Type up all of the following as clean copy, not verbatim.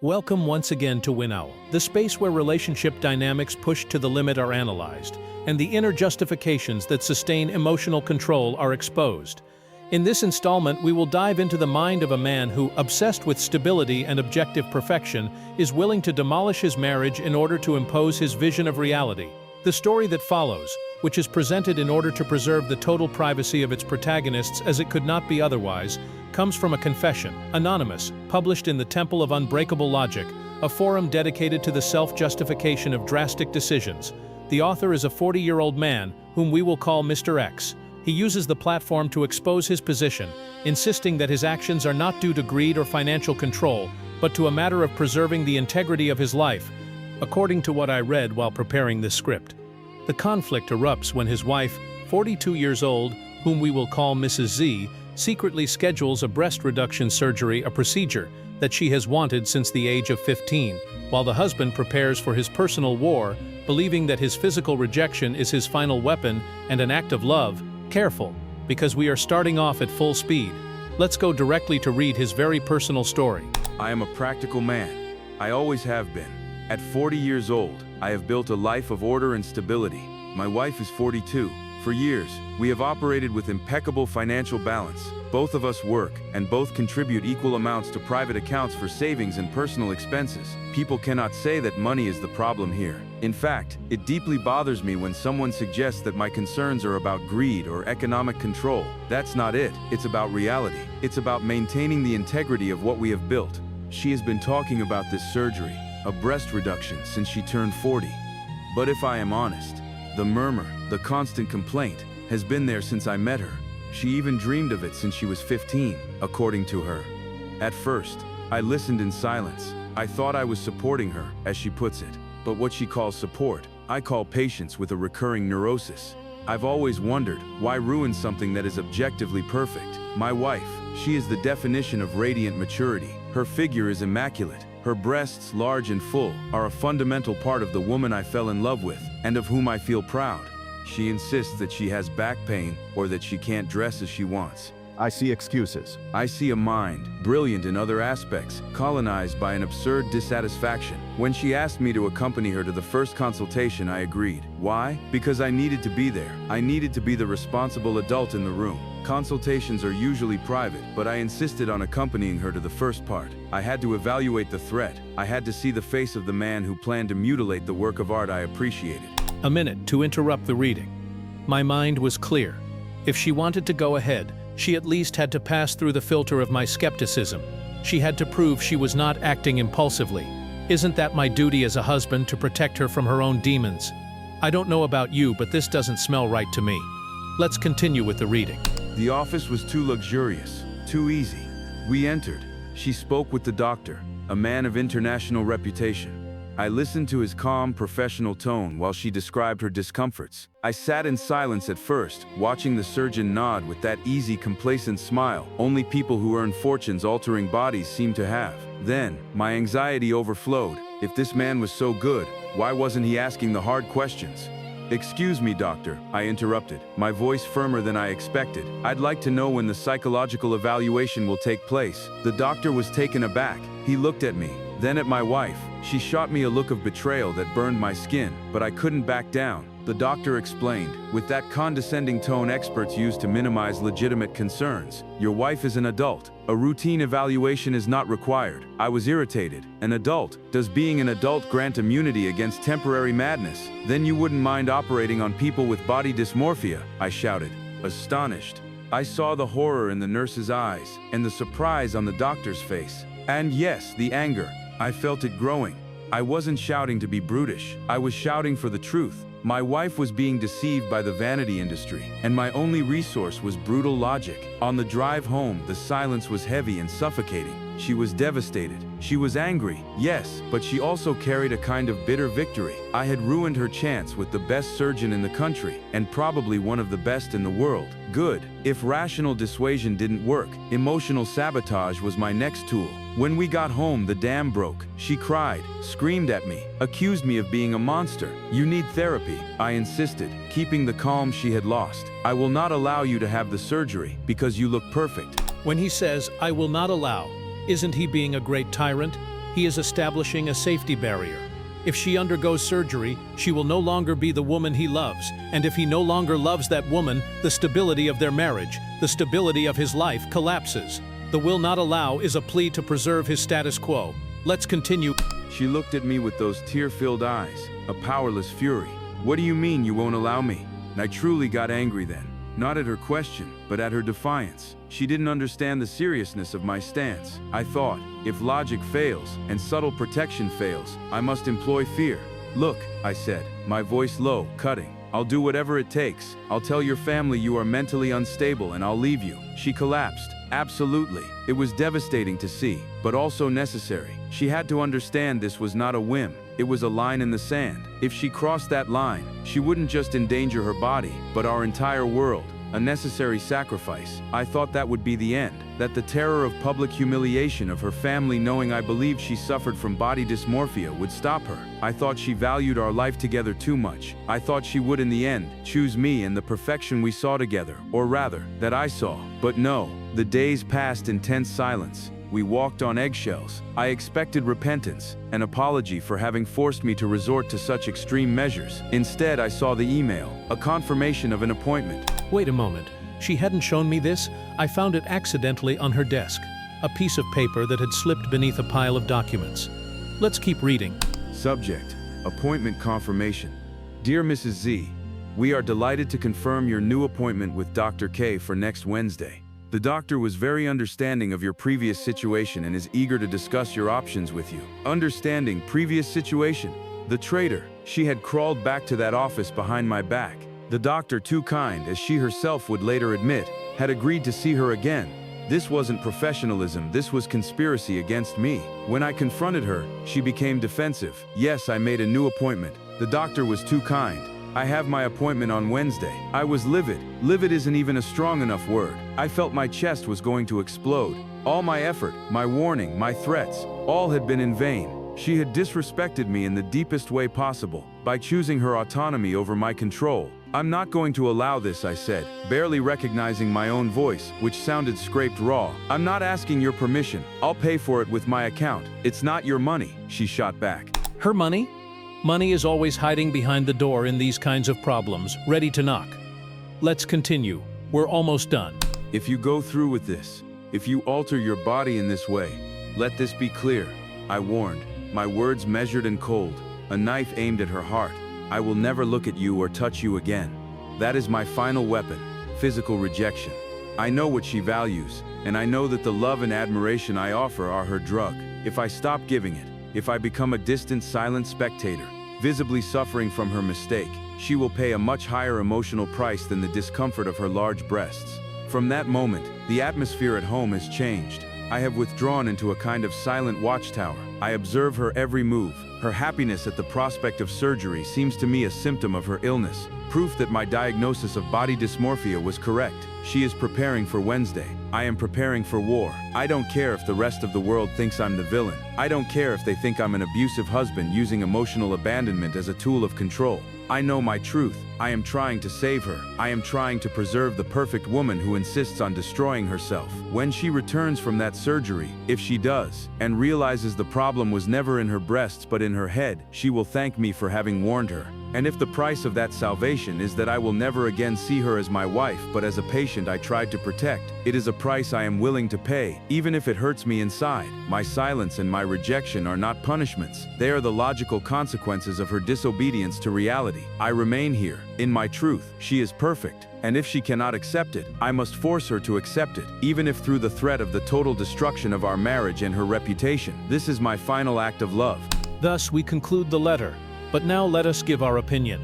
Welcome once again to WinOwl, the space where relationship dynamics pushed to the limit are analyzed, and the inner justifications that sustain emotional control are exposed. In this installment, we will dive into the mind of a man who, obsessed with stability and objective perfection, is willing to demolish his marriage in order to impose his vision of reality. The story that follows, which is presented in order to preserve the total privacy of its protagonists as it could not be otherwise, comes from a confession, anonymous, published in the Temple of Unbreakable Logic, a forum dedicated to the self-justification of drastic decisions. The author is a 40-year-old man, whom we will call Mr. X. He uses the platform to expose his position, insisting that his actions are not due to greed or financial control, but to a matter of preserving the integrity of his life. According to what I read while preparing this script, the conflict erupts when his wife, 42 years old, whom we will call Mrs. Z, secretly schedules a breast reduction surgery, a procedure that she has wanted since the age of 15, while the husband prepares for his personal war, believing that his physical rejection is his final weapon and an act of love. Careful, because we are starting off at full speed. Let's go directly to read his very personal story. I am a practical man. I always have been. At 40 years old, I have built a life of order and stability. My wife is 42. For years, we have operated with impeccable financial balance. Both of us work, and both contribute equal amounts to private accounts for savings and personal expenses. People cannot say that money is the problem here. In fact, it deeply bothers me when someone suggests that my concerns are about greed or economic control. That's not it. It's about reality. It's about maintaining the integrity of what we have built. She has been talking about this surgery, a breast reduction, since she turned 40. But if I am honest, the murmur, the constant complaint, has been there since I met her. She even dreamed of it since she was 15, according to her. At first, I listened in silence. I thought I was supporting her, as she puts it. But what she calls support, I call patience with a recurring neurosis. I've always wondered, why ruin something that is objectively perfect? My wife, she is the definition of radiant maturity. Her figure is immaculate. Her breasts, large and full, are a fundamental part of the woman I fell in love with, and of whom I feel proud. She insists that she has back pain, or that she can't dress as she wants. I see excuses. I see a mind, brilliant in other aspects, colonized by an absurd dissatisfaction. When she asked me to accompany her to the first consultation, I agreed. Why? Because I needed to be there. I needed to be the responsible adult in the room. Consultations are usually private, but I insisted on accompanying her to the first part. I had to evaluate the threat. I had to see the face of the man who planned to mutilate the work of art I appreciated. A minute to interrupt the reading. My mind was clear. If she wanted to go ahead, she at least had to pass through the filter of my skepticism. She had to prove she was not acting impulsively. Isn't that my duty as a husband, to protect her from her own demons? I don't know about you, but this doesn't smell right to me. Let's continue with the reading. The office was too luxurious, too easy. We entered. She spoke with the doctor, a man of international reputation. I listened to his calm, professional tone while she described her discomforts. I sat in silence at first, watching the surgeon nod with that easy, complacent smile only people who earn fortunes altering bodies seem to have. Then, my anxiety overflowed. If this man was so good, why wasn't he asking the hard questions? "Excuse me, doctor," I interrupted, my voice firmer than I expected. "I'd like to know when the psychological evaluation will take place." The doctor was taken aback. He looked at me, then at my wife. She shot me a look of betrayal that burned my skin, but I couldn't back down. The doctor explained, with that condescending tone experts use to minimize legitimate concerns. "Your wife is an adult. A routine evaluation is not required." I was irritated. An adult? Does being an adult grant immunity against temporary madness? Then you wouldn't mind operating on people with body dysmorphia, I shouted, astonished. I saw the horror in the nurse's eyes, and the surprise on the doctor's face. And yes, the anger. I felt it growing. I wasn't shouting to be brutish. I was shouting for the truth. My wife was being deceived by the vanity industry, and my only resource was brutal logic. On the drive home, the silence was heavy and suffocating. She was devastated. She was angry, yes, but she also carried a kind of bitter victory. I had ruined her chance with the best surgeon in the country, and probably one of the best in the world. Good. If rational dissuasion didn't work, emotional sabotage was my next tool. When we got home, the dam broke. She cried, screamed at me, accused me of being a monster. "You need therapy," I insisted, keeping the calm she had lost. "I will not allow you to have the surgery, because you look perfect." When he says, "I will not allow," isn't he being a great tyrant? He is establishing a safety barrier. If she undergoes surgery, she will no longer be the woman he loves, and if he no longer loves that woman, the stability of their marriage, the stability of his life collapses. The will not allow is a plea to preserve his status quo. Let's continue. She looked at me with those tear-filled eyes, a powerless fury. What do you mean you won't allow me? And I truly got angry then. Not at her question, but at her defiance. She didn't understand the seriousness of my stance. I thought, if logic fails, and subtle protection fails, I must employ fear. Look, I said, my voice low, cutting. I'll do whatever it takes. I'll tell your family you are mentally unstable and I'll leave you. She collapsed. Absolutely. It was devastating to see, but also necessary. She had to understand this was not a whim. It was a line in the sand. If she crossed that line, she wouldn't just endanger her body, but our entire world. A necessary sacrifice. I thought that would be the end, that the terror of public humiliation of her family knowing I believed she suffered from body dysmorphia would stop her. I thought she valued our life together too much. I thought she would in the end choose me and the perfection we saw together, or rather, that I saw. But no, the days passed in tense silence. We walked on eggshells. I expected repentance, an apology for having forced me to resort to such extreme measures. Instead, I saw the email, a confirmation of an appointment. Wait a moment. She hadn't shown me this? I found it accidentally on her desk. A piece of paper that had slipped beneath a pile of documents. Let's keep reading. Subject: Appointment confirmation. Dear Mrs. Z, we are delighted to confirm your new appointment with Dr. K for next Wednesday. The doctor was very understanding of your previous situation and is eager to discuss your options with you. Understanding previous situation? The traitor. She had crawled back to that office behind my back. The doctor, too kind, as she herself would later admit, had agreed to see her again. This wasn't professionalism, this was conspiracy against me. When I confronted her, she became defensive. Yes, I made a new appointment. The doctor was too kind. I have my appointment on Wednesday. I was livid. Livid isn't even a strong enough word. I felt my chest was going to explode. All my effort, my warning, my threats, all had been in vain. She had disrespected me in the deepest way possible, by choosing her autonomy over my control. I'm not going to allow this, I said, barely recognizing my own voice, which sounded scraped raw. I'm not asking your permission. I'll pay for it with my account. It's not your money, she shot back. Her money? Money is always hiding behind the door in these kinds of problems, ready to knock. Let's continue. We're almost done. If you go through with this, if you alter your body in this way, let this be clear, I warned, my words measured and cold, a knife aimed at her heart. I will never look at you or touch you again. That is my final weapon, physical rejection. I know what she values, and I know that the love and admiration I offer are her drug. If I stop giving it, if I become a distant, silent spectator, visibly suffering from her mistake, she will pay a much higher emotional price than the discomfort of her large breasts. From that moment, the atmosphere at home has changed. I have withdrawn into a kind of silent watchtower. I observe her every move. Her happiness at the prospect of surgery seems to me a symptom of her illness, proof that my diagnosis of body dysmorphia was correct. She is preparing for Wednesday. I am preparing for war. I don't care if the rest of the world thinks I'm the villain. I don't care if they think I'm an abusive husband using emotional abandonment as a tool of control. I know my truth. I am trying to save her. I am trying to preserve the perfect woman who insists on destroying herself. When she returns from that surgery, if she does, and realizes the problem was never in her breasts but in her head, she will thank me for having warned her. And if the price of that salvation is that I will never again see her as my wife but as a patient I tried to protect, it is a price I am willing to pay, even if it hurts me inside. My silence and my rejection are not punishments. They are the logical consequences of her disobedience to reality. I remain here, in my truth. She is perfect, and if she cannot accept it, I must force her to accept it, even if through the threat of the total destruction of our marriage and her reputation. This is my final act of love. Thus, we conclude the letter. But now let us give our opinion.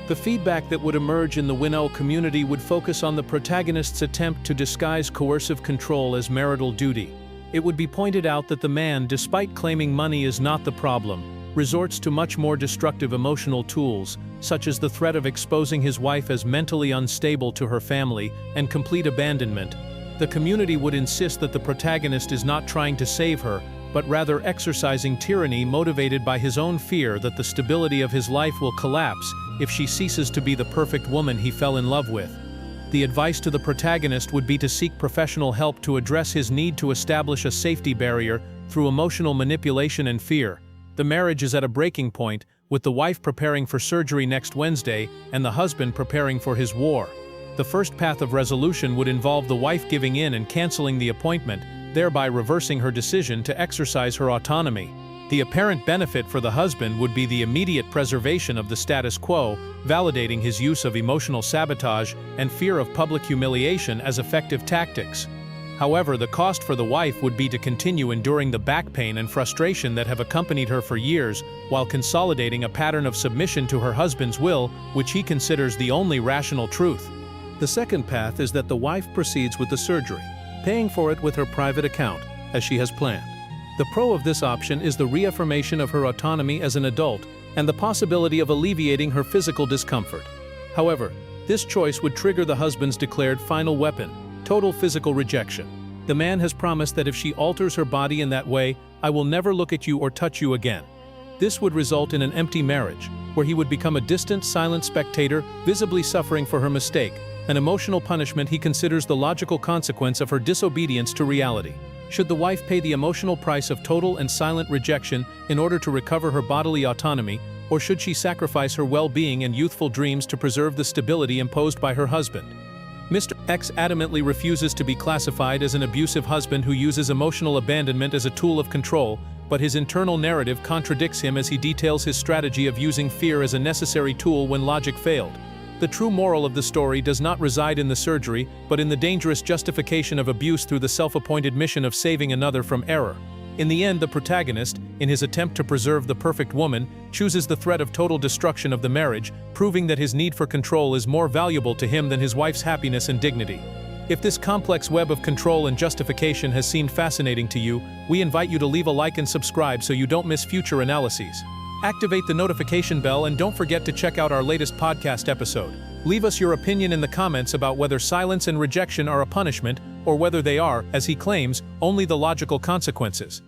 The feedback that would emerge in the WinOwl community would focus on the protagonist's attempt to disguise coercive control as marital duty. It would be pointed out that the man, despite claiming money is not the problem, resorts to much more destructive emotional tools, such as the threat of exposing his wife as mentally unstable to her family and complete abandonment. The community would insist that the protagonist is not trying to save her, but rather exercising tyranny motivated by his own fear that the stability of his life will collapse if she ceases to be the perfect woman he fell in love with. The advice to the protagonist would be to seek professional help to address his need to establish a safety barrier through emotional manipulation and fear. The marriage is at a breaking point, with the wife preparing for surgery next Wednesday and the husband preparing for his war. The first path of resolution would involve the wife giving in and canceling the appointment, thereby reversing her decision to exercise her autonomy. The apparent benefit for the husband would be the immediate preservation of the status quo, validating his use of emotional sabotage and fear of public humiliation as effective tactics. However, the cost for the wife would be to continue enduring the back pain and frustration that have accompanied her for years, while consolidating a pattern of submission to her husband's will, which he considers the only rational truth. The second path is that the wife proceeds with the surgery, paying for it with her private account, as she has planned. The pro of this option is the reaffirmation of her autonomy as an adult and the possibility of alleviating her physical discomfort. However, this choice would trigger the husband's declared final weapon: total physical rejection. The man has promised that if she alters her body in that way, "I will never look at you or touch you again." This would result in an empty marriage, where he would become a distant, silent spectator, visibly suffering for her mistake, an emotional punishment he considers the logical consequence of her disobedience to reality. Should the wife pay the emotional price of total and silent rejection in order to recover her bodily autonomy, or should she sacrifice her well-being and youthful dreams to preserve the stability imposed by her husband? Mr. X adamantly refuses to be classified as an abusive husband who uses emotional abandonment as a tool of control, but his internal narrative contradicts him as he details his strategy of using fear as a necessary tool when logic failed. The true moral of the story does not reside in the surgery, but in the dangerous justification of abuse through the self-appointed mission of saving another from error. In the end, the protagonist, in his attempt to preserve the perfect woman, chooses the threat of total destruction of the marriage, proving that his need for control is more valuable to him than his wife's happiness and dignity. If this complex web of control and justification has seemed fascinating to you, we invite you to leave a like and subscribe so you don't miss future analyses. Activate the notification bell and don't forget to check out our latest podcast episode. Leave us your opinion in the comments about whether silence and rejection are a punishment, or whether they are, as he claims, only the logical consequences.